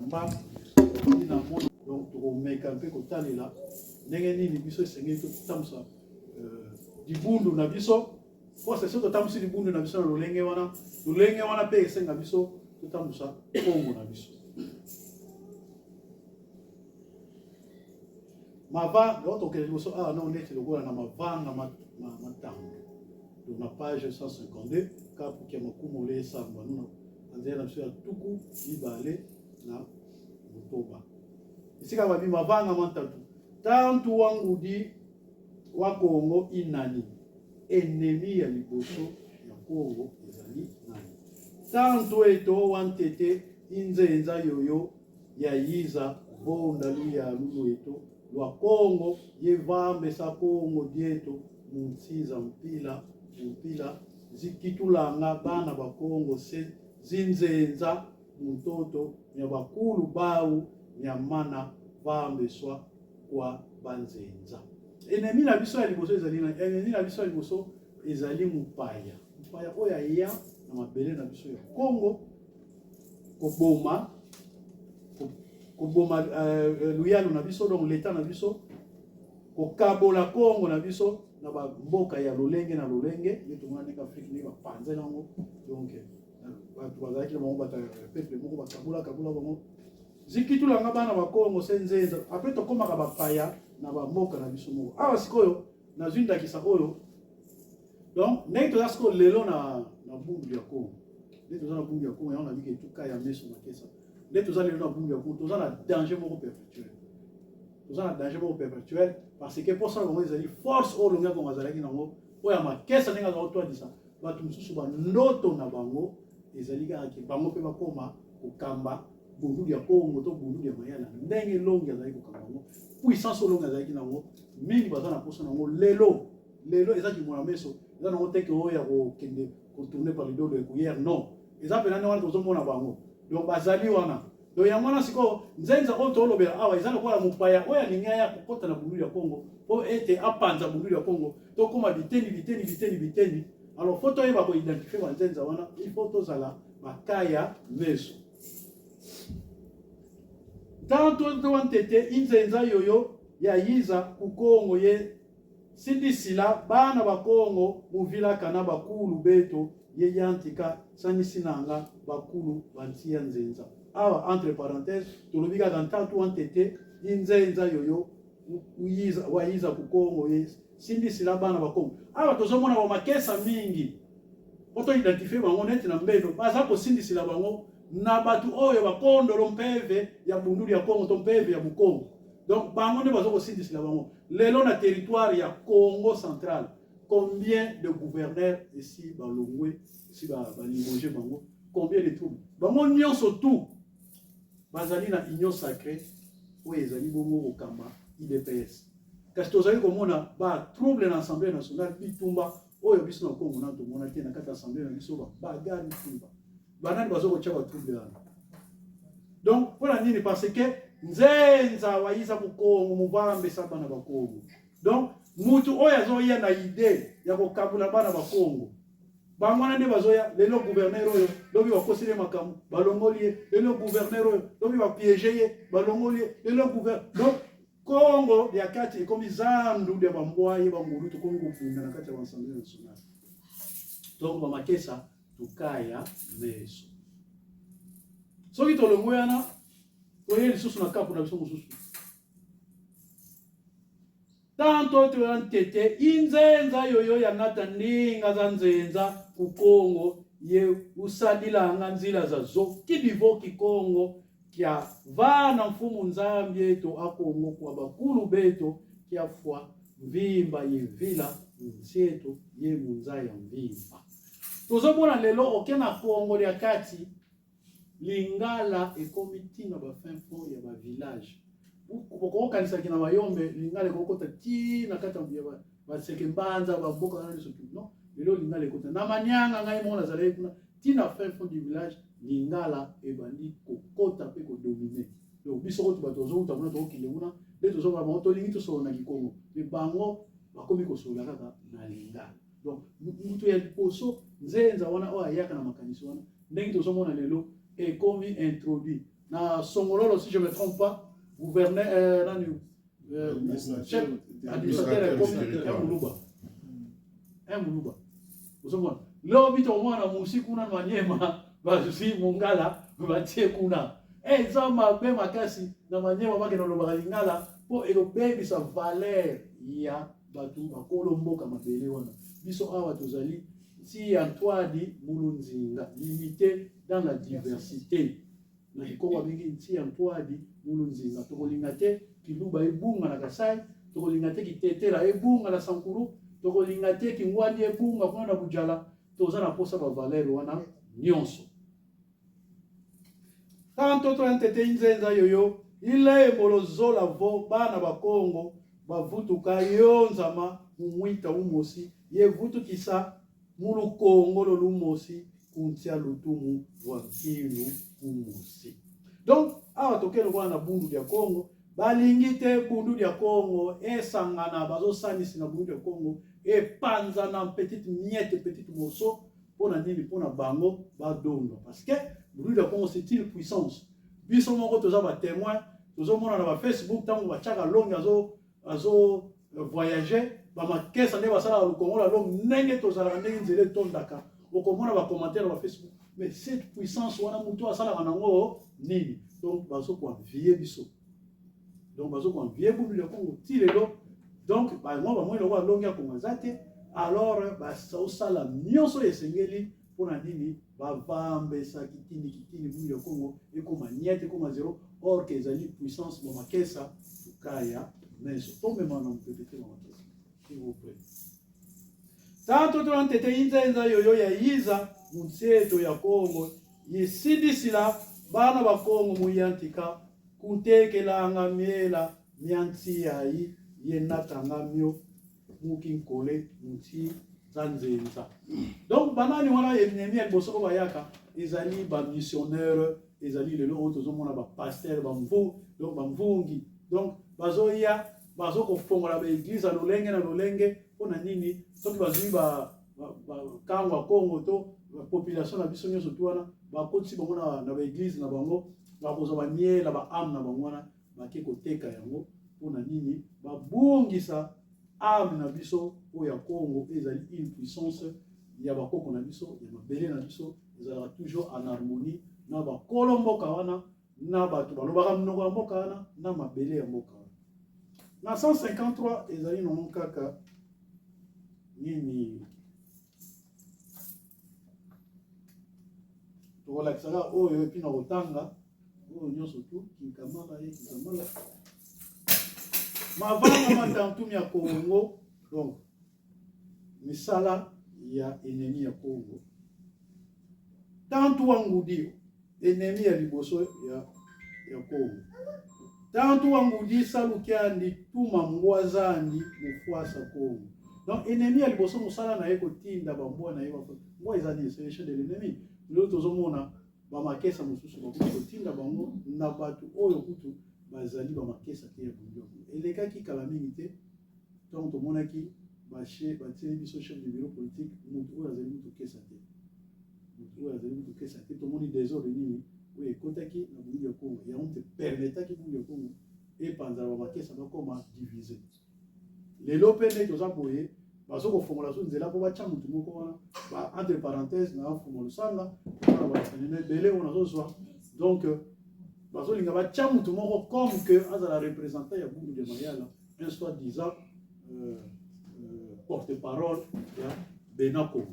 mba na mono donc to meka mpe ko talela ndenge nini biso sengeli to tamsa dibundu na biso po c'est surtout tamsi dibundu na biso na lolenge wana pe esenga biso to tamsa kongo na biso mava l'autre quelque chose ah non on est le gola na mavanga matango donc na page 152 ka pour que makumole samba nous anzela biso ya tuku ibale na mutoba isika babi mavanga matatu tantu wangu di wa Kongo inani ennemi ya liboso ya Kongo ezali nani tantu eto wantete inzenza yoyo ya yiza bonda luya lulu eto lwa Kongo yevambe sa Kongo dieto munsiza mpila zikitulanga bana ba Kongo se zinzenza mtoto nya bakulu bau nya mana vambe swa kwa banzenza enemi na biso ya liboso ezali na enemi na biso ya liboso ezali mupaya oya ya na mabele na biso ya Kongo koboma luyalo na biso donc l'état na biso kokabola Kongo na biso na ba mboka ya lolenge na lolenge yeto mwana nika Afrique ni ba panze nango donc batu bazaki bango bata peuple moko bakabula bango zikitulanga bana ba Kongo senzenza après to komaka bapaya na ba mboka na biso moko awa sikoyo na zwinda kisa oyo donc neto zasko lelo na bungu ya Kongo neto za na bungu ya Kongo yana bike tuka ya meso na kesa neto za lelo na bungu ya Kongo to za na danger moko perpétuel parce que pour ça on ezali force au longa ko mazalaki nango oya makesa ninga za to disa batu mususu ba ndoto na bango ezali ka ki bango pe bakoma kokamba bundu ya Kongo to bundu ya mayala ndenge longa ezali kokamba bango puissance longa ezali nango mingi bazana posa nango lelo ezaki mona meso ezana ngo teke oya ko kende ko tourner par le dos de hier non ezapena nani wana tozo mona bango donc bazali wana donc ya mwana siko nzenza ko to lobela awa ezana ko la mupaya oya linga ya kokota na bundu ya Kongo po ete apanza bundu ya Kongo to koma biteni alors photo yeba ko identifier wa nzenza wana il faut to zala makaya meso tanto to wantete inzenza yoyo ya yiza ku Kongo ye sindisila bana ba Kongo muvila kana bakulu beto ye yantika sanisinanga bakulu bantia nzenza awa entre parenthèses tolobika dans tanto wantete inzenza yoyo uyiza wa yiza ku Kongo ye sindisila bana ba Kongo awa tozomona ba makesa mingi oto identifier bango neti na mbendo baza ko sindisila bango na batu oyo bakondolo mpeve ya bundu ya Kongo to mpeve ya Bukongo donc bango ne bazo ko sindisila bango lelo na territoire ya Congo central combien de gouverneurs ici balongwe ici ba limoger bango combien de troupes bango nyonso tout bazali na union sacrée ou ezali bongo okamba IDPS kasi tozali komona ba trouble na assemblée nationale bitumba oyo biso na Kongo na to mona te na kati assemblée na biso ba bagarre bitumba banani bazo ko tshaba trouble wana donc pour la nini parce que nzenza wayiza ku Kongo muvambe sa bana ba Kongo donc mutu oyo azoya na idée ya kokabula bana ba Kongo bangwana nde bazoya lelo gouverneur oyo lobi bakosile makamu balongoli lelo gouverneur oyo lobi bapiéger ye balongoli lelo gouverneur donc Kongo ya kati comme zandu de bambwaye banguru to Kongo kufunda na kati ya assemblée nationale donc ba makesa tukaya meso soki tolongoyana oye lisusu na kapu na biso mosusu tanto tuantete inzenza yoyo ya ngata ndinga za nzenza ku Kongo ye usadilanga nzila za zoki divoki Kongo kia vana mfumu nzambi yetu akongo kwa bakulu beto kia fwa mvimba ye vila nsieto ye munza ya mvimba tozomona lelo okena Kongo ya kati lingala ekomitinga ba fin fond ya ba village ukoko kanisa kina bayombe lingala ekokota ti na kata ya ba sekembanza ba mboka na liso no lelo lingala ekota na manyanga ngai mona zale kuna ti na fin fond du village lingala ebandi kokota pe ko dominer donc biso ko batozo utamona to kilenguna leto zo ba moto lingi to so na Kongo le bango bakomi ko so la kaka na lingala donc mutu ya poso nzenza wana o ayaka na makanisi wana ndenge to zo mona lelo et comme introduit na Songololo, si je ne me trompe pas, gouverneur, chef administrateur comme Muluba. Muluba. Vous savez, là, vite au moins, na musikuna Maniema, bazusi Mungala, batie kuna. Zama be makasi na Maniema bakena loba lingala po elobebi sa valeur ya batu bakolo mboka mabele wana. Biso awa tozali si Antoine Mulunzinga, limité dans la diversité. Na hikowa mingi si Antoine Mulunzinga, tokolinga te kiluba ebunga na Kasai, tokolinga te kitetela ebunga na Sankuru, tokolinga te kingwani ebunga kuna na Bujala, tozana posa ba valeur wana nyonso. Tanto to entete inzenza yoyo, ile bolozola vo bana ba Kongo, bavutuka yonzama mumwita umosi, ye vutu kisa mulu Kongo lo lumosi, kuntia lutumu wa kinu umosi. Donc, awa tokelo wana bundu dia Kongo, balingite bundu dia Kongo, esangana bazo sanisi na bundu dia Kongo, panza na petite miette, petite morceau, pona nini pona bango, badondo. Parce que, bundu dia Kongo c'est une puissance. Biso moko toza ba témoin, tozo mona na ba Facebook, tango ba chaka longi azo voyager, ba makesa ne basala le Congo la longue nenge tozala ndenge nzele tondaka. Okomona ba commentaire na Facebook. Mais cette puissance wana muto asala nango nini? Donc bazo kwa vie biso. Donc bazo kwa vie bu le Congo tilelo. Donc ba moi le wa longi akomazate, alors ba sala nyonso esengeli pona nini ba vambe sa kitini bu le Congo e koma niete koma zéro or que ezali puissance ba makesa kaya. Mais je tombe maintenant un peu de temps, s'il vous plaît. Tanto tuantete inzenza yoyo ya Iza, mutseto ya Kongo, yisidisila bana ba Kongo muyantika, kuntekelanga miela, mianti yayi, yenatanga myo, mukinkole, muti zanzenza. Donc, banani wana yenemi ya bosoko bayaka, ezali ba missionnaire, ezali lelo otozomona ba pasteur, ba mvu, donc ba mvungi. Donc, bazoya bazo kofongola ba église na lolenge pona nini soki bazwi ba kangwa Kongo to population na biso nyonso to wana ba kotisi bango na ba église na bango ba kozo ba miela ba âme na bango wana ba ke koteka yango pona nini ba bungisa âme na biso o ya Kongo ezali une puissance ya ba koko na biso ya mabele na biso ezala toujours en harmonie na ba kolomboka wana na bato balobaka mnoko ya mboka wana na mabele ya mboka wana. Na 153 ezali non kaka nini tokolakisaka oyo epi na kotanga oyo nyonso tu kikamala mavanga matantumi ya Kongo. Donc misala ya ennemi ya Kongo tantu wangudi ennemi ya liboso ya Kongo. Tantu wangudi salukiandi tuma mwazandi mufwasa Kongo. Donc ennemi ya liboso musala na yeko tinda bambwa na yeko. Moi ezali c'est de l'ennemi. Lelo tozomona ba makesa mususu ba tinda bango na batu oyo kutu bazali ba makesa te ya bunyo. Elekaki kala mingi te. Donc tomonaki ba chef ba tele biso chef de bureau politique mutu oyo azali mutu kesa te. Mutu oyo azali mutu kesa te tomoni désordre nini. Oui, kotaki na bunyo ya Kongo. Ya on te permetaki bunyo ya Kongo et panza ba makesa ba koma diviser. Lelo pene toza boye bazo ko fongola so nzela ko bacha mutu moko wana ba entre parenthèses na fongola sanga na ba tenene belé on a zo. Donc bazo linga bacha mutu moko comme que azala représentant ya bunyo de Mayala un soi-disant porte-parole ya Benako.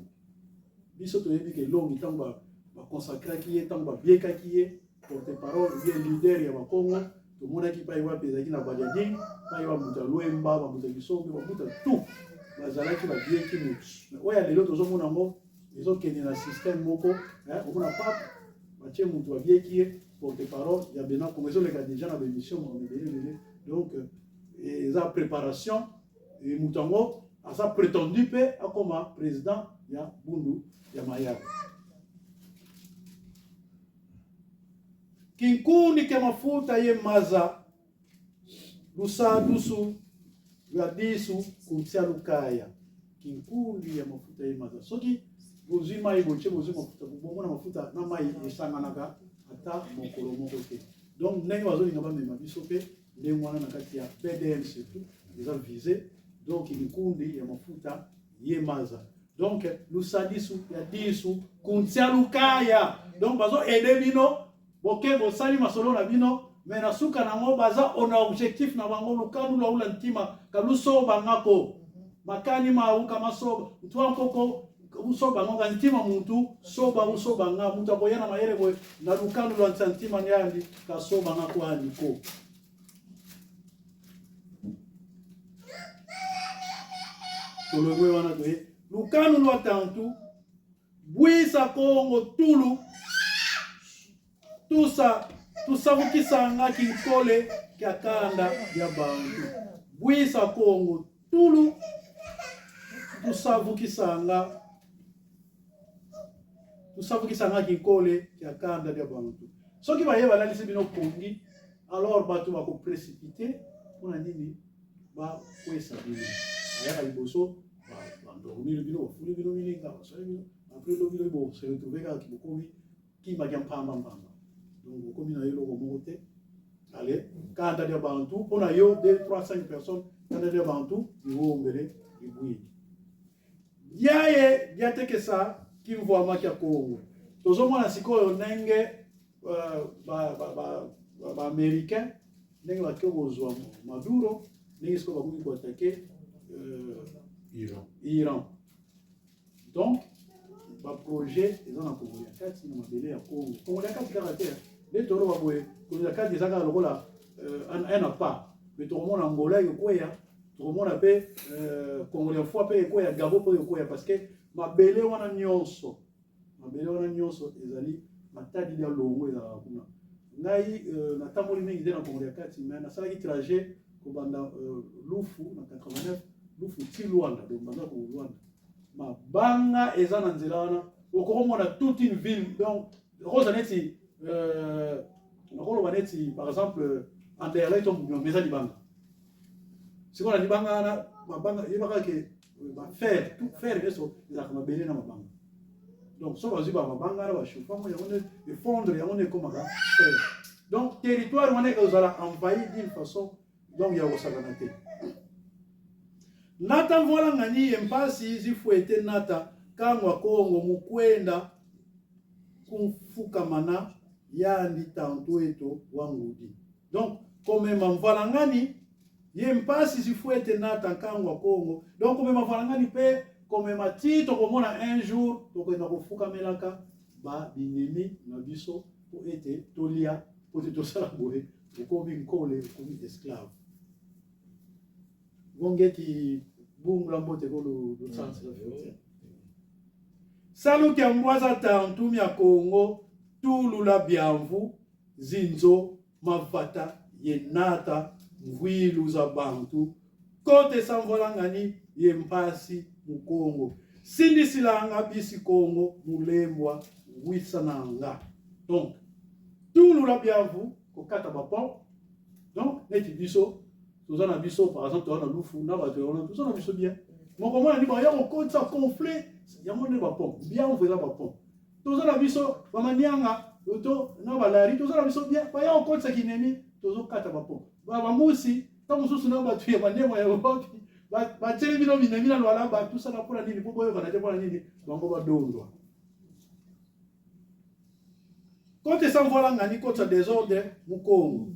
Biso to yebi ke longi tamba ba consacrer qui est tamba bien qui est porte-parole bien leader ya Kongo. Tout le monde qui paye wa pezaki na Badiadi, paye wa Mutaluemba, ba Mutakisongo, ba Muta tout. Bazala qui va bien qui nous. Oya lelo tozomona ngo ils ont keni na système moko, on a pas batie mutu wa bien qui est porte-parole ya Bena comme ils ont les gars déjà na émission donc eza préparation et mutango a sa prétendu pe comme président ya Bundu ya Mayala. Kinkuni ke mafuta ye maza lusa dusu ya disu kumtia lukaya. Kinkuni ya mafuta ye maza soki buzima iboche buzima mafuta kubomona mafuta na mai esanganaka ata mokolo moko te. Donc ndenge bazolinga bamema biso mpe ndenge wana na kati ya BDM surtout eza visé donc mikundi ya mafuta yemaza donc lusadisu ya disu kuntia lukaya donc bazo aider bino boke bosali masolo na bino mais na suka nango baza on a objectif na bango lukanu la ula ntima kaluso bangako makani mauka masoba ntwa koko usoba ngo ntima muntu soba usoba nga muntu aboyana mayere boy na lukanu lwa ntima nyandi kasoba ngako andiko tolongwe wana doye lukanu lwa tantu bwisa kongo tulu tusavukisanga kinkole kya kanda ya bantu bwisa kongo tulu tusavukisanga kinkole kya kanda ya bantu soki baye balalisi bino kongi alors bato bako précipiter mpona nini bakwesa bino ayaka liboso bandormir bino bafuli bino milinga basali bino après lo bino bo se retrouver kaka kibokomi kimaki ya mpamba donc bokomi na yo eloko moko te ale kanda ya bantu mpona yo 2 3 5 personnes kanda ya bantu iwombele ibwiki yaye yatekesa kimvwamaki ya kongo tozomona sikoyo ndenge baaméricain ndenge bakei kozwa Maduro ndenge sikoyo bakoki koatake Iran donc baprojet eza na kongo ya kati na mabele ya kongo ya kati kaka te nde toro baboye kongo ya kati eza kaka lokola un à part mais tokomona Angola ekweya tokomona mpe kongo ya fois mpe ekweya Gabon mpe ekweya parce que mabele wana nyonso ezali matadi ya longo ezalaka kuna ngai natamboli mingi te na kongo ya kati mais nasalaki trajet kobanda lufu na 89 lufu ti Luanda donc banda ko Luanda mabanga eza na nzela wana okomona toute une ville donc rosa neti nakoloba neti par exemple andere to meza libanga sikola libanga wana mabanga yebaka ke faire tout faire eso ezalaka mabele na mabanga donc so bazwi mabanga wana bashufango yango ne effondre yango ne komaka faire donc territoire wana ezala envahi d'une façon donc ya kosakana te nata mvola ngani empasi zifuete nata kangwa kongo mukwenda kumfukamana yandi tantu eto wangudi donc komema mvola ngani yempasi zifuete nata kangwa kongo donc komema mvola ngani pe komema ti tokomona un jour tokwenda kofukamelaka ba binemi na biso po ete tolia po te tosala boye okomi nkole okomi esclave Gongeti bungla mbote kolo do sanse la frontière. Salu kia mwaza tantu ya Kongo tulu la bianvu zinzo mavata yenata mwilu za bantu kote samvola ngani yempasi mu Kongo sindi silanga bisi Kongo mulembwa wisananga donc tulu la bianvu kokata bapon donc neti biso tozana biso par exemple tozana lufu na bato yona tozana biso bien moko mwana ni ba ya ko ça conflit yango ne ba pon bien on fait la ba pon tozana biso ba manianga to na balari tozana biso bien ba ya ko ça kinemi tozo kata ba pon ba musi ta mususu na bato ya bandemo ya bapi ba tele bino binemi na lwala ba tout ça na pona nini po boyo kana te pona nini bango ba dondwa quand ça voilà ngani ko ça désordre mu Kongo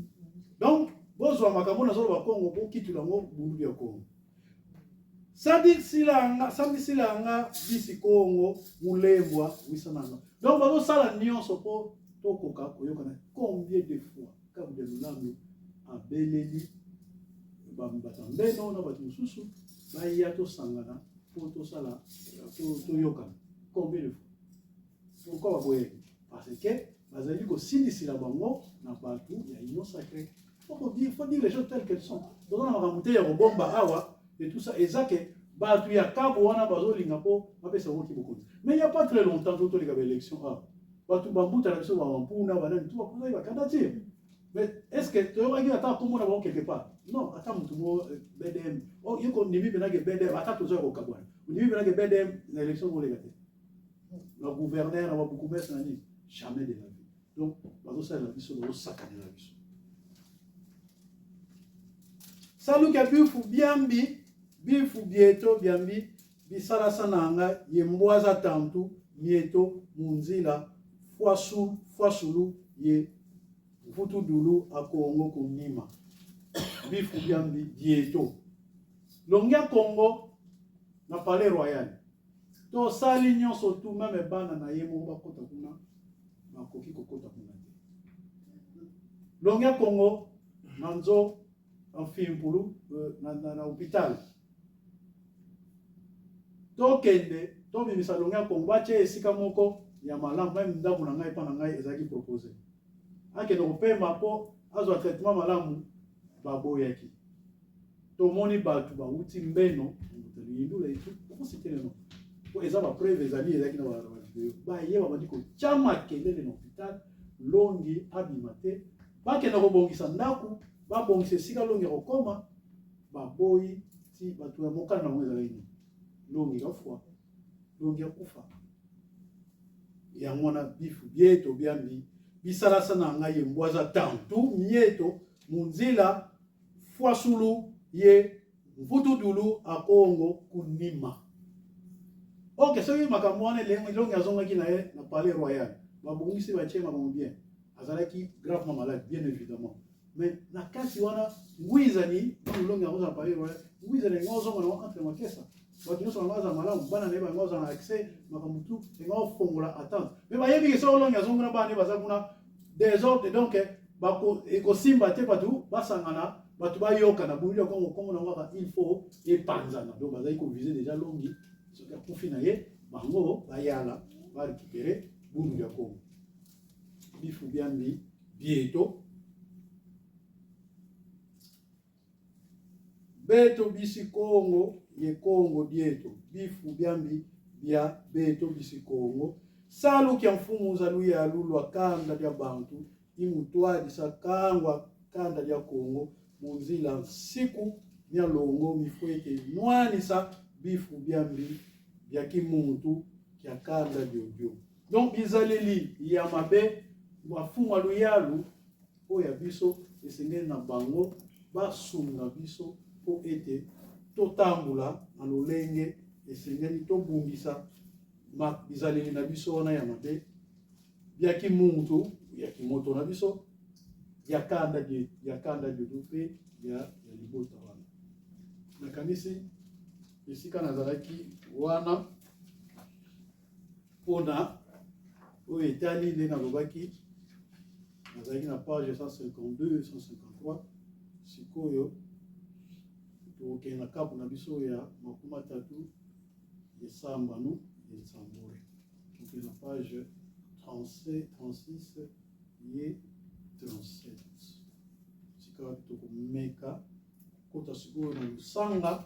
donc bozwa makambo na zolo ba Kongo po kitula ngo bundu ya Kongo sadi silanga bisi Kongo mulembwa wisananga donc bazo sala nyonso po tokoka koyokana combien de fois comme de l'angle a beleli batambeno na batu mususu baya to sangana po to sala to yokana combien de fois pourquoi baboye parce que bazali ko sinisila bango na batu ya union sacrée. Faut dire les choses telles qu'elles sont. Donc on a remonté au bomba awa et tout ça. Et ça que bah tu y a cabo wana bazo lingapo mapesa woki beaucoup. Mais il y a pas très longtemps tout les élections ah. Bah tu bambu ta biso ba mpuna bana tout ba ba kandatir. Mais est-ce que tu vas dire attends comment on quelque part? Non, attends mutu mo BDM. Oh yeko ndimi bena ke BDM attends tout ça au kabwana. Ndimi bena ke BDM l'élection mo legate. Le gouverneur va beaucoup mettre nani jamais de la vie. donc bazosalela biso bazosakanela biso saluka bifu biambi bifu bieto biambi bisalasa na nga ye mbwaza tantu mieto munzila fuasulu ye mvutudulu akongo kunima bifu biambi bieto longia Congo na palais royal to sali nyonso tu meme bana na ye mo bakota kuna makoki kokota kuna longia Congo nanzo en Fimpulu na hôpital to kende to bimisa longia Congo bache esika moko ya malamu même ndako na ngai pa na ngai ezaki proposer akende kopema po azwa traitement malamu baboyaki tomoni batu bauti mbeno yindula itu okositeleno po eza bapreve ezali ezalaki na bavideo bayeba bandi kotya makelele na hôpital longi abima te bakenda kobongisa ndako babongisa esika longi kokoma baboyi ti bato ya mokana nango ezalaki longi kafwa longi akufa yango wana bifu bieto biambi bisalasa na ngai ye mbwaza tantu mieto munzila fuasulu ye mvutudulu akongo kunima ok soki makambo wana elongi azongaki na ye na palais royal babongisi batie makambo bien azalaki gravement malade bien évidemment mais na kati wana ngwi ezali elongi yango za palais royal ngwi ezali yango ozonga nango entre makesa bato nyonso bango aza malamu bana na ye bango aza na accès makambo tu yango ofongola attente me bayebi ke soki olongi azongana bana ne baza kuna desordre donc ekosimba te bato basangana bato bayoka na buli ya Kongo Kongo nango kaka il faut epanzana donc bazali kovise déjà longi soki akufi na ye bango bayala barécupere bulu ya Kongo bifu biambi bieto beto bisi Kongo ye Kongo dieto bifu biambi bia beto bisi Kongo salu kia mfumu zalu ya lulu kanda dia bantu imutwadi sakangwa kanda dia Kongo munzila siku nya longo mifweke nwanisa bifu biambi bia kimuntu kia kanda diodio donc bizaleli ya mabe wafumu aluyalu oya biso esengeli na bango basunga biso po ete totambula na lolenge esengeli tobungisa bizaleli na biso wana ya mabe bia kimuntu ya kimoto na biso ya kanda diodio pe ya libota wana nakanisi esika nazalaki wana mpona oyo etali nde nalobaki nazalaki na page 152 153 sikoyo tokokende na kapu na biso ya 30 esambanu esambure tokende na page 37 36 ye 37 sika tokomeka kota sikoyo na lusanga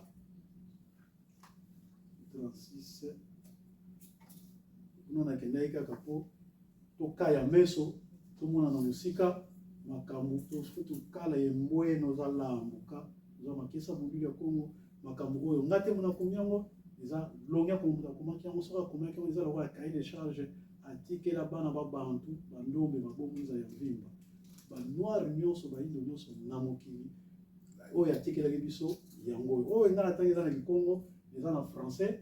36 kuna nakendaki kaka po tokaya meso tomona na mosika makambo tokala ye mbweno oza lambuka oza makesa mobili ya Kongo makambo oyo nga te mona komi yango eza longi akomoto akomaki yango soki akomaki yango eza lokola cahier de charge atikela bana babantu bandombe babongiza ya mvimba banoire nyonso bayindo nyonso na mokili oyo atikelaki biso yango oyo nga natangi eza na likongo eza na français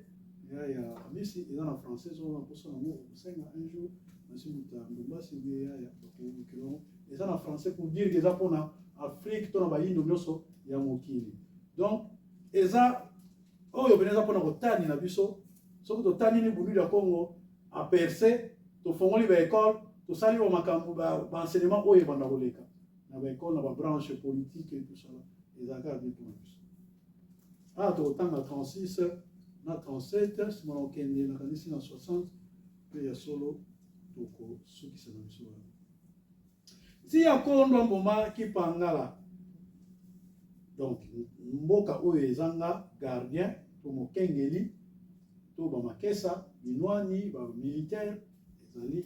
ya amisi eza na français oyo naposa nango kosenga un jour nasi muta ndombasi bie ya bakokilongo eza na français pour dire que eza mpona Afrique to na bayindo nyonso ya mokili donc eza oyo pene eza mpona kotani na biso soki totani ni bundu ya Kongo aperce tofongoli baekole tosali ba makambo baenseignement oyo ebanda koleka na baekole na babranche politique et tout ça ezalaka bien mpona biso tokotanga 36 na 37 simona okende nakanisi na 60 mpe ya solo tokosukisa na biso wana ti ya kondo mboma kipangala donc mboka oyo ezanga gardien to mokengeli to bamakesa minwani bamilitaire ezali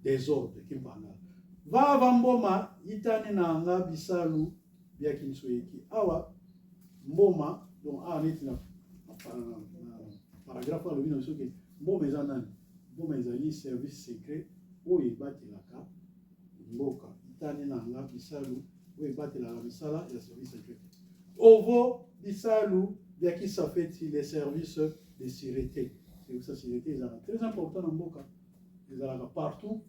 désordre kipangala vava mboma yitani na nga bisalu bya kinso yeki awa mboma donc awa neti na paragraphe alobi na biso ke mboma eza nani mboma ezali service secret oyo ebatelaka mboka itani nanga bisalu oyo ebatelaka misala ya service secret ovo bisalu bya kisafeti les services de sûreté. La sécurité est très important dans mboka ezalaka partout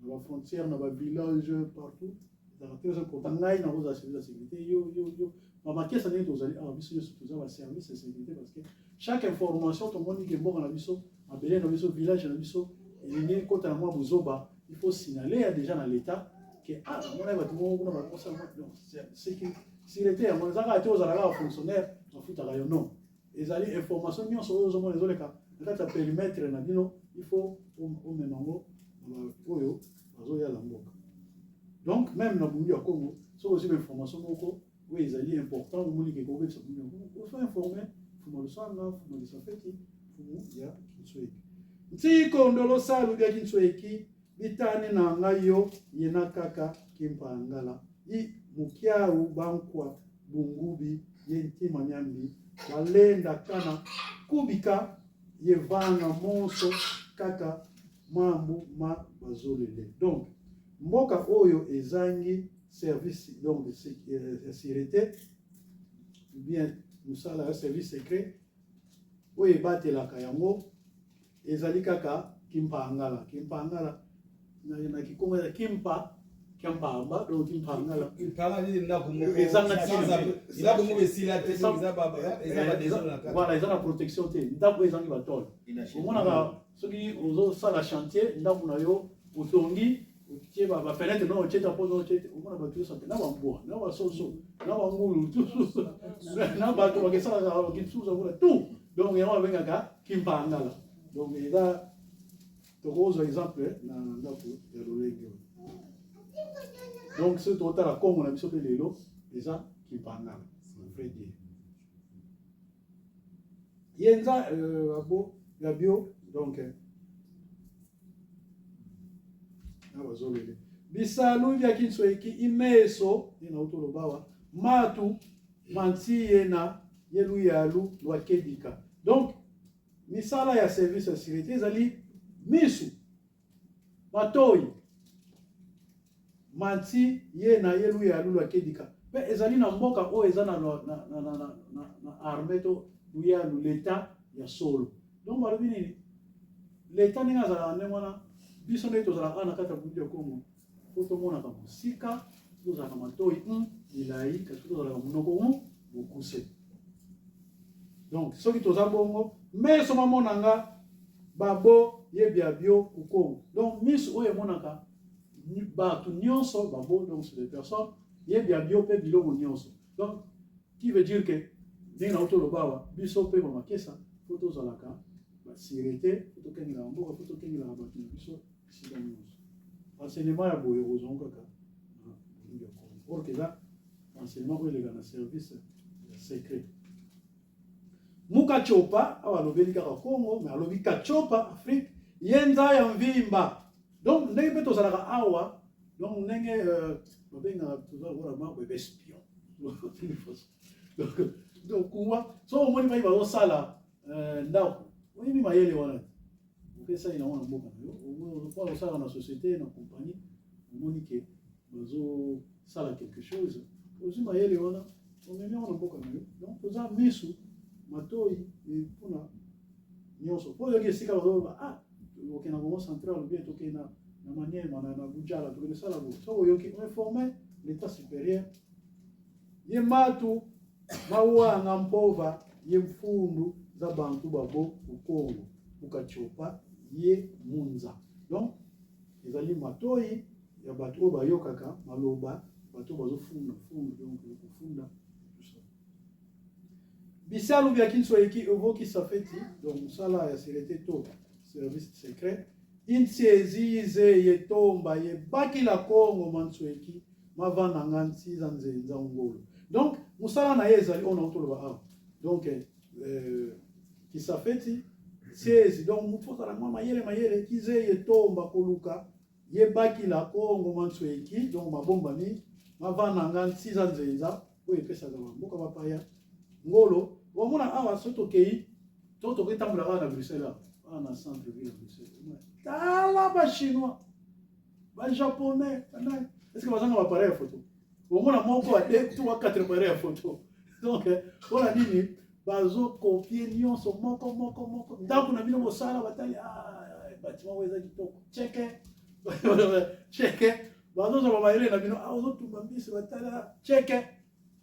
dans la frontière dans la village partout ezalaka très important ngai na oza service de sécurité yo mamakesa ndenge tozali awa biso nyonso toza ba service de sécurité parce que chaque information tomoni ke mboka na biso mabele na biso village na biso elingi kota na mwa bozoba il faut signaler déjà dans l'état que mona bato moko kuna bakosa sécurité yango ezalaka te ozalaka fonctionnaire bafutaka yo non ezali information nyonso oyo ozomona ezoleka na kati ya périmètre na bino il faut omema yango oyo bazoyala mboka donc même na bungi ya Congo soki ozwi bainformation moko oyo ezali important omoni ke kobekisa bungi ya Congo oso informe fumu lusanga fumu lisafeti fumu ya kinsoeki ntikondolo salu bya kinsoeki bitani na ngai yo yena kaka kimpangala i mukiau bankwa bungubi ye ntima nyambi balenda kana kubika ye vanga monso kaka mambu ma bazolele. Donc mboka oyo ezangi service donc de sécurité ou bien musala service secret oyo ebatelaka yango ezali kaka kimpangala na kikongo ya kimpa kimpamba donc kimpangala ni ndako moko voilà ils ont la protection te ndako ezangi batole omonaka soki ozosala chantier ndako na yo otongi otie ba fenêtre no ocheta po no ocheta omona bato yosa na bambwa na basoso na bangulu na bato bakesala bakisuza kuna tout donc yango babengaka kimpangala donc eza tokozwa exemple na ndako ya lolenge donc ce total à Congo na biso pe lelo eza kimpangala vrai dire yenza abo ya bio donc abazolele bisalu bya kinsoeki imeso ina utolobawa matu mantiye na yeluyalu lwakedika. Donc misala ya service ya sécurité ezali misu matoyi manti ye na yeluyalu lwakedika pe ezali na mboka oyo eza na armée to luyalu l'état ya solo. Donc balobi nini l'état ndenge azalaka ndenge wana biso nde tozalaka na kati ya bundi ya Congo po tomonaka mosika tozalaka matoyi milai kasi tozalaka monoko bokuse. Donc soki toza bongo meso mamonanga babo yebia bio ku Congo. Donc miso oyo emonaka bato nyonso babo donc c'est des personnes yebia bio pe biloko nyonso. Donc qui veut dire que ndenge na utolobawa biso pe bamakesa po tozalaka sécurité po tokengela mboka po tokengela bato na biso sika nyonso. Enseignement ya boye ozonga kaka na bundi ya Congo. Or que là enseignement oyo elega na service secret. Muka chopa awa lobeli kaka Congo mais alobi kachopa Afrique yenza ya mvimba. Donc ndenge pe tozalaka awa donc ndenge babenga tozala mako espion. Donc kuwa so omoni mai bazosala ndako oyini mayele wana okesa ina wana mboka na yo kwa osala na société na compagnie omoni ke bazosala quelque chose ozi mayele wana omemi wana mboka na yo. Donc toza misu matoyi mpona nyonso po yoki esika bazoloba okende na Congo central bien tokende na Maniema na Bujala tokende sala bo so oyoki informe l'état supérieur ye matu mawanga mpova ye mfundu za bantu babo ukongo ukachopa ye munza. Donc ezali matoyi ya bato oyo bayokaka maloba bato bazofunda donc kufunda bisalu bya kinsoeki evoki safeti donc musala ya sécurité to service secret insieze yetomba ye bakila Congo mansoeki mavana ngansi za nzenza ngolo. Donc musala na ezali on autoloba awa donc kisafeti siezi donc mufoza la mwa mayele kize yetomba koluka ye bakila Congo mansoeki donc mabomba ni mavana ngansi za nzenza oyo epesaka mboka bapaya ngolo. Wamona awa soto kei toto ketambula na Bruxelles na centre ville de Bruxelles tala ba chinois ba japonais, est-ce que bazanga appareil photo? Au moins moko a 2 ou 4 appareils photo. Donc on a dit bazo copier nyonso moko. Ndako na bino mosala batali bâtiment weza kitoko. Cheke. Bazo zo bamayele na bino ozo tumbambisi batala cheke.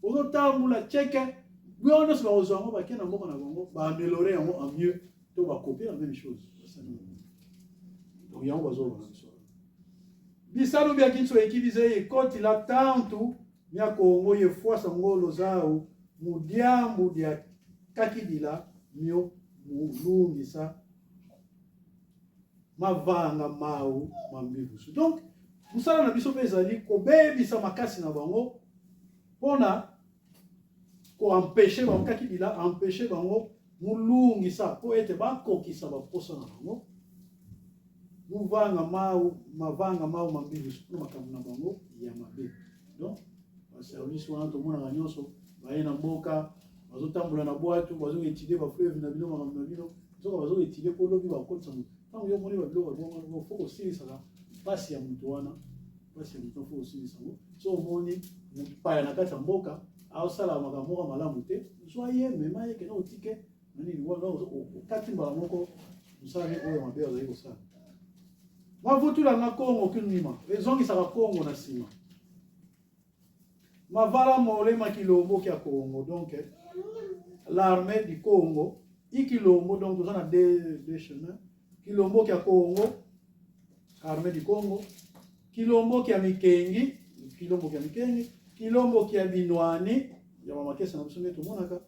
Ozo tambula cheke. Biono so bazo ngo bakena moko na bongo ba améliorer yango en mieux to ba copier la même chose. Donc yango bazo ba so. Bisalo bya kitso ekibize koti la tantu nya Kongo ye fuasa ngolo zao mudiambu dia kakidila mio mulungisa mavanga mau mambivusu. Donc musala na biso bezali ko bebisa makasi na bango pona ko empêcher bango kakidila empêcher bango mulungisa po ete bakokisa baposa na bango mavanga mau mambivusu po makambo na bango ya mabe. Donc ba service wana to mona nyonso baye na mboka bazo tambola na boatu bazo étudier ba fleuve na bino makambo na bino soka bazo étudier ko lobi ba kotsa tango yo moni ba biloko bongo fo ko silisa la pasi ya mutu wana pasi ya mutu fo ko silisa ngo so moni mupaya na kati ya mboka aosala makambo malamu te soye mema ye kena otike nani wana okati mbala moko musala oyo mabe azali kosala mavutula na Kongo kinima ezongisaka Kongo na sima mavala molema kilombo kia Congo. Donc l'armée du Congo i kilombo, donc on a deux chemins. Kilombo kia Congo, armée du Congo, kilombo kia Mikengi, kilombo kia Binwani, ya mama kesa na msome to monaka.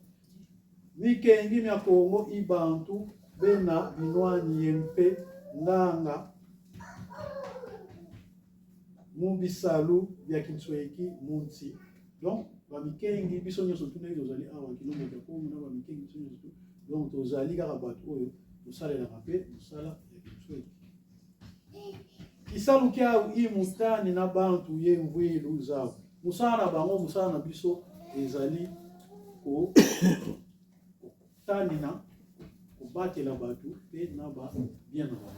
Mikengi mia Congo ibantu bena Binwani yempe nganga Mumbisalu vya Kinsweki Munsi. Donc, ba mikengi biso nyoso tuna ezali awa kilombo ya Kongo na ba mikengi biso nyoso. Donc tozali kaka bato oyo tosala la rapé tosala ya Kinsweki. Kisalu kia imutani na bantu ye mwilu zao. Musana bango musana biso ezali ko tani na ko batela batu pe na ba bien na ba.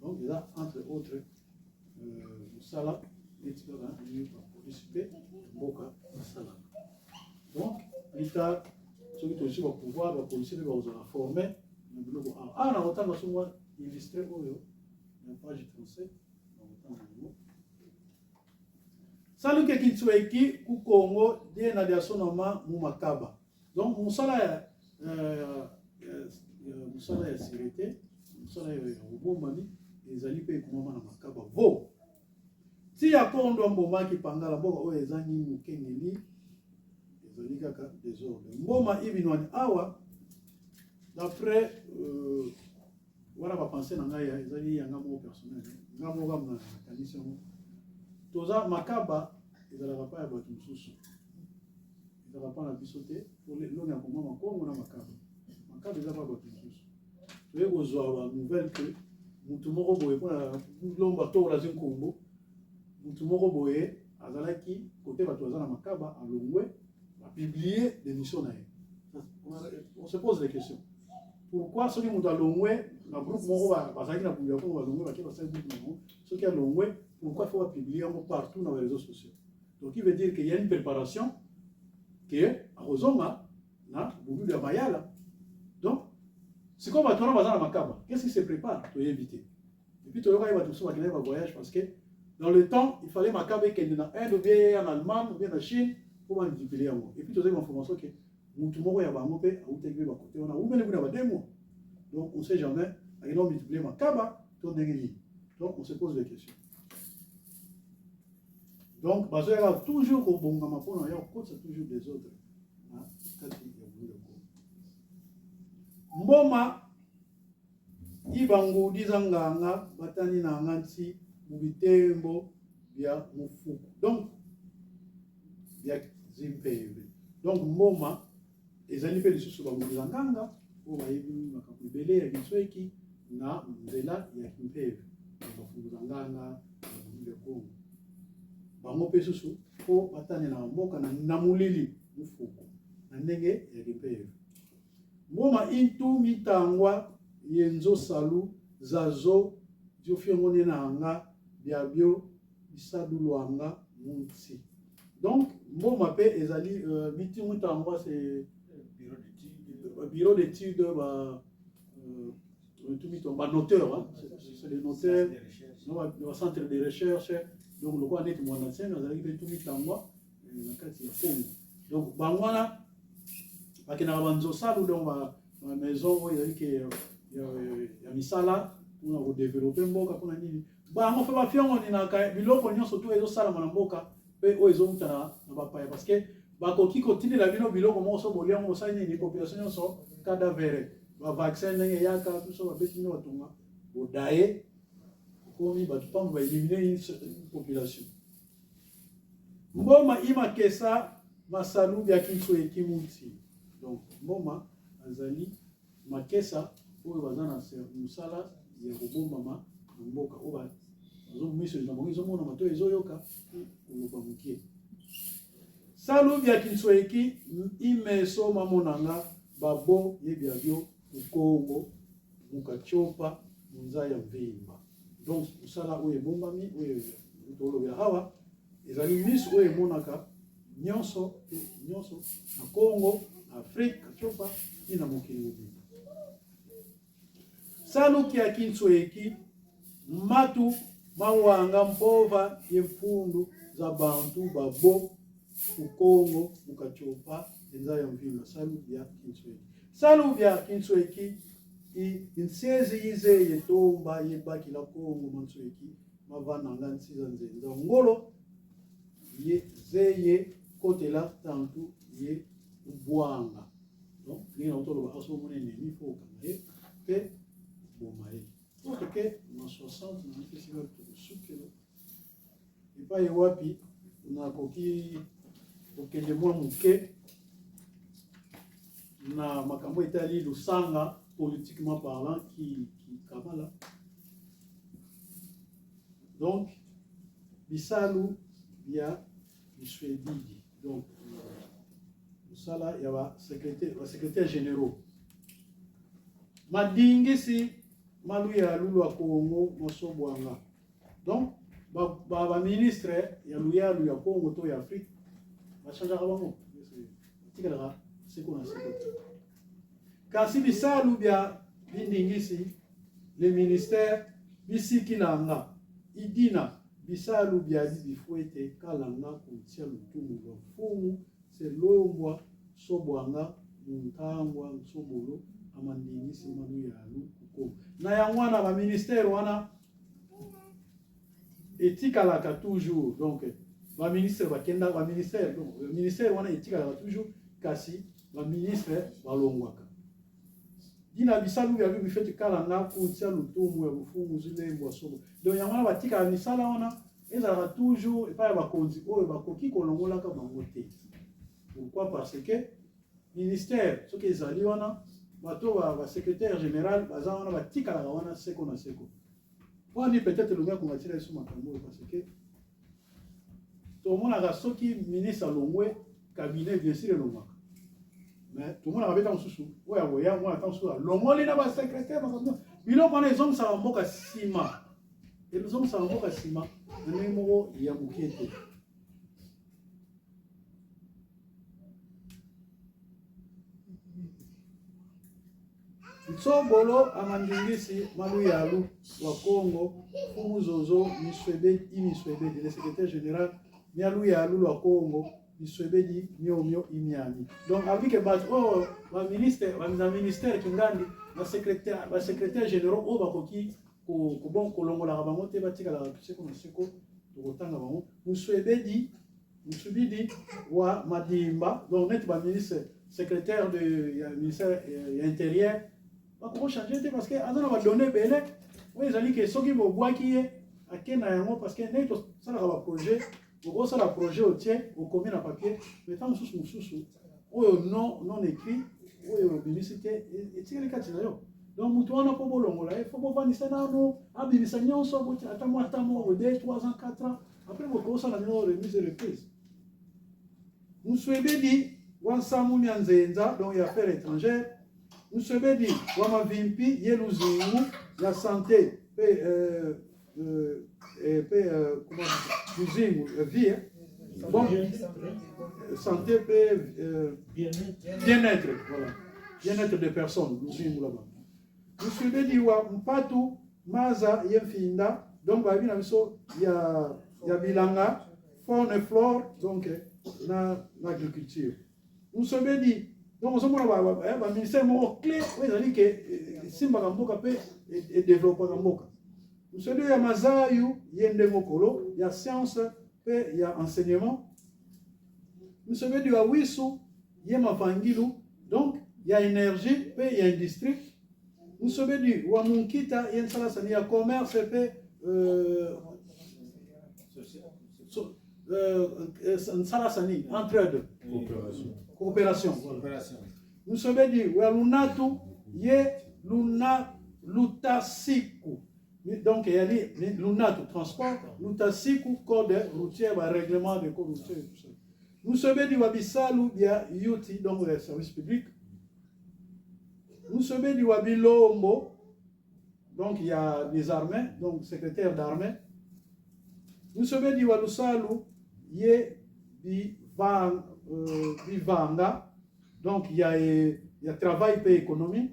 Donc là entre autres Sala, donc l'État, ceux qui ont aussi le pouvoir, les policiers vont former. Ah, on a autant de choses illustrées dans la page 37. Salut que Kitsueki, ku Congo, des nadiations nama Mumakaba. Donc, Moussala ya sécurité, Moussala ya Bombani, les alliés comment na Makaba. Vo! Si ya kondo mboma ki pangala mboka oyo ezangi mukengeli ezali kaka désordre mboma ibinwani awa d'après wana ba penser na ngai ezali yanga mo personnel ngamo gamna kanisa mo toza Makaba ezala pa ya bato mususu ezala pa na bisote pour le long ya komama Kongo na Makaba ezala pa bato mususu toye kozwa ba nouvelle que mutu moko boye pona lomba to la zinkombo mutu moko boye azalaki côté bato azala Makaba alongwe a publié l'émission na ye. On se pose des questions. Pourquoi ceux qui mutu alongwe na groupe moko bazalaki na publier ko alongwe bakeba ça groupe moko ceux qui alongwe pourquoi faut publier partout dans les réseaux sociaux. Donc il veut dire qu'il y a une préparation que arozonga na bubu ya mayala. Donc c'est comme bato bazala Makaba. Qu'est-ce qui se prépare pour éviter? Et puis tu vois bato so bakena ba voyage parce que dans le temps, il fallait Makaba qu'il y en a un ou bien en Allemagne ou bien en Chine pour manipuler. Et puis, tu as une information que Moutoumoro y a un peu à outégler ma côté. On a ouvert le bout de 2 mois. Donc, on ne sait jamais. Il y a un multiplier Makaba, donc on se pose des questions. Donc, il y a toujours au bon gamin pour nous, c'est toujours des autres. Mboma, Ibango, Dizanganga, Batani Nangansi, Mubitembo, via Mufuku. Donc, via Zimpebe. Donc, Mboma, les années de sous Banganga, pour Makabele, à Gisweki, na Mzela, ya Kimpebe. Banganga, le Congo. Bango Pesusu, pour Batani na Mboka, na Namulili, Mufuku, na Nenge, ya Kimpebe. Mboma, Intu, Mitangwa, Yenzo Salu, Zazo, Diofio Monena Anga, biabio bisadulwanga munsi. Donc mboma pe ezali bitingu tangwa c'est bureau d'études notaire, hein? C'est des notaires, le centre de recherche, donc le quoi net mon ancien, nous allons tout mettre en moi, donc bangwana, parce que dans la salle dans ma maison, il y a que il y a misala, on a développé mboka pour nini. Bah on fait pas fier on est na biloko nyonso tout ezo sala na mboka, pe o ezo mutana na bapaya parce que bakoki continue la bino biloko mo so bolia mo sa ni population nyonso cadavre. Va vaccin ndenge yaka tout ça va betino batunga odaye komi batupambo va éliminer une population. Mboma ima kesa masalu ya kinso ekimuti. Donc mboma azali makesa oyo bazana musala ya kobomba ma mboka oba zo miso na mongizo mona mato ezoyoka koloba mukie. Salu ya kinso eki imeso mamonanga babo yebiabio Congo, Mukachopa, Munzaya Vimba. Donc, ça où est bombami, où est le Hawa, les alimis où est Monaka, Nyonso, na Congo, Afrique, Chopa, et na Mokili. Salu qui a kinsoeki, Matu, Mawanga, Mpova, Yemfundu, Zabantu, Babo, Congo, Mukachopa, Munzaya Vimba. Salu via kinsoeki. Salu vya kinsoeki insezi ize yetomba yebaki la Kongo mansoeki mavana ngansi zanzenza ngolo ye zeye kote la tantu ye ubwanga donc ni autolo ba aso monene mi foka mais pe bomae donc que na 60 na festival de sukelo et pas yewapi na koki okende mwa muke na makambo etali lusanga politiquement parlant qui kamala. Donc bisalu ya biswebidi. Donc sala ya secrétaire généraux. Madingisi malu ya lulu wa Kongo mosobwanga. Donc ba ministre ya luyalu ya Kongo to ya Afrique ba changera bango. Tikala c'est qu'on a ce côté. Kasi bisalu bia bindingisi le ministère bisiki nanga idina bisalu bia bifouete kalanga kutia lutumu lo fumu se lombwa sobwanga muntangwa sobolo amandingisi manu ya lu kuko na ya mwana ba ministère wana etikalaka toujours donc ba ministère bakenda ba ministère donc le ministère wana etikalaka toujours kasi ba ministre balongwaka dina bisalu ya bibi fete kala na kutia lutumu ya bufungu zilembo sobo donc yangana batika misala wana ezala toujours et pas ba konzi oyo bakoki kolongola ka bangote. Pourquoi? Parce que ministère ce que ezali wana bato ba secrétaire général bazana batika la wana seko na seko wani peut-être le gars qu'on va tirer sur makambo parce que tout le monde a soki ministre longwe cabinet bien sûr le maka. Mais tout le monde avait un sous-sous. Ouais, moi, attends, sous-sous. L'homme, il a un secrétaire. Mais là, les hommes, ça va beaucoup ciment. Et les hommes, ça va beaucoup ciment. Mais il y a beaucoup de temps. Nsobolo amandingisi malu yalu wa Congo Umuzozo miswebe imiswebe le secrétaire général mialu yalu wa Congo miswebedi mio imiami. Donc avec que bat oh wa ministère kingandi wa secrétaire général o bakoki ko bon kolongola bango te batika la seko na seko to tanga bango miswebedi wa madimba donc net ba ministre secrétaire de ministère intérieur comment changer parce que on va donner belé oui ils ont dit que ceux qui vont boire qui est à quel moment parce que n'est ça la projet au ça la projet au tien au combien de papier mais tant sous oh non écrit oh publicité et tiens les cas là donc mutu wana ko bolongo là il faut pas ni ça non abimisa nyonso boти atamo 2 3 ans 4 ans après vous ça la remise et reprise nous souhaitons dit wansamu nyanzenza donc il y a affaires étrangères nous se dit, Wamavimpi, Yeluzingu, la santé, comment dire, vie, bon, santé, bien-être, voilà, bien-être des personnes, là-bas. Monsieur Bediwa, Mpatu, Maza, Yemfinda, donc, il y a Bilanga, faune et flore, donc, l'agriculture. Nous sommes dit, donc, nous avons un ministère clé, oui, que Simba Gamboka peut développer Gamboka. Nous sommes dit, il y a Mazayu, il y a Ndemokolo, il y a science, il y a enseignement. Nous sommes dit, il y a Wisu, il y a Mavangilu, donc, il y a énergie, il y a industrie. Nous sommes dit, il y a Munkita, il y a commerce, Salasani, entraide. Coopération. Voilà. Nous sommes dit, il y a Lunatu, il y a Lutasiku. Donc, il y a Lunatu, transport, Lutasiku, code routier, règlement de code routier et tout ça. Nous sommes dit, il y a Bissalu, il y a Yuti, donc les services publics. Nous sommes dit, il y a Bilombo, donc il y a des armées, donc secrétaire d'armée. Nous sommes dit, il y a Lusalu, il y a Vivanga, donc il y a travail et économie.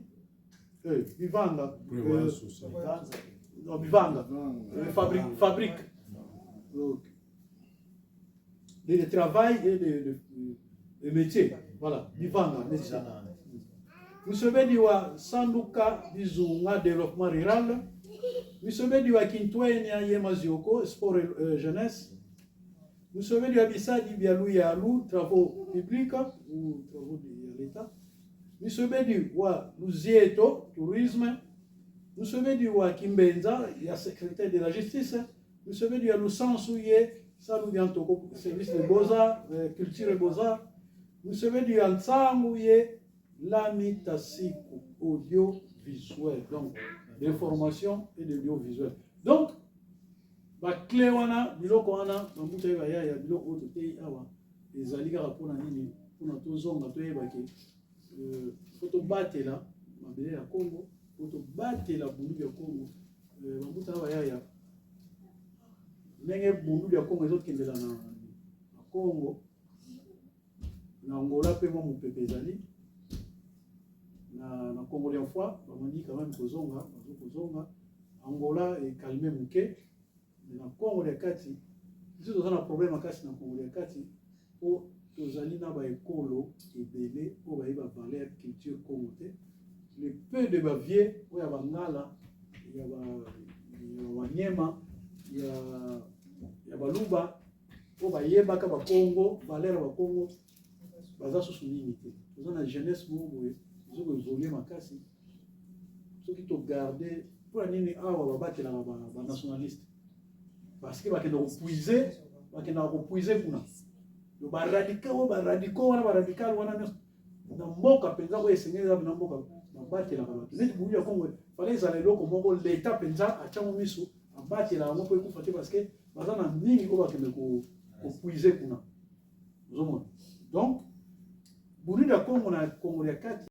Vivanga. Vivanga. Fabrique. Donc, de travail et de métier. Voilà, Vivanga. Nous sommes dit, il y a Sanduka, Bizunga, développement rural. Nous sommes dit, il y a Kintoenia, Yemazioko, sport et jeunesse. Nous sommes dit, il y a Bissadi, Bialou, Yalou, travaux publics ou travaux de l'État. Nous sommes dit, il y a Luzieto, tourisme. Nous sommes dit, il y a Kimbenza, il y a secrétaire de la justice. Nous sommes dit, il y a Lusansouye, ça nous vient au service des beaux-arts, culture et beaux-arts. Nous sommes dit, il y a Nsangouye, Lamitasiku, audiovisuel, donc d'information et de l'audiovisuel. Donc, la clé wana, biloko wana, mamuta ya ya biloko oto te awa, ezali kaka pona nini, pona tozonga toyeba ke foto batela mabele ya Congo, foto batela bundu ya Congo, mamuta ya ndenge bundu ya Congo ezokendela na Congo, na Angola pe mwa mopepe ezali. Na Congo des fois, on dit quand même Kozonga, Angola est calmé mouké, mais dans Congo des Kati, si on a un problème à Kati dans Congo des Kati, pour Tozali na ba écolo et belé pour ba iba valeur culture congolais, le peu de bavier, où il y a Bangala, il y a Wanyema, il y a Baluba, pour ba yeba ka ba Congo, valeur ba Congo, baza sous limité. Nous on a jeunesse moué. Ceux qui évoluent ma casse, ceux qui ont gardé pour la ligne A, on va battre la nationaliste. Parce qu'ils vont puiser, pour le radical, on va radical, on a mboka penza ko esengeli na mboka na battre la bato. Neti bouille ya Congo, fallait les aller loko moko l'état penza a chango miso, a battre la moko ko fati parce que bazana mingi ko bakende ko puiser kuna. Donc, Burundi ya Congo na Congo ya kati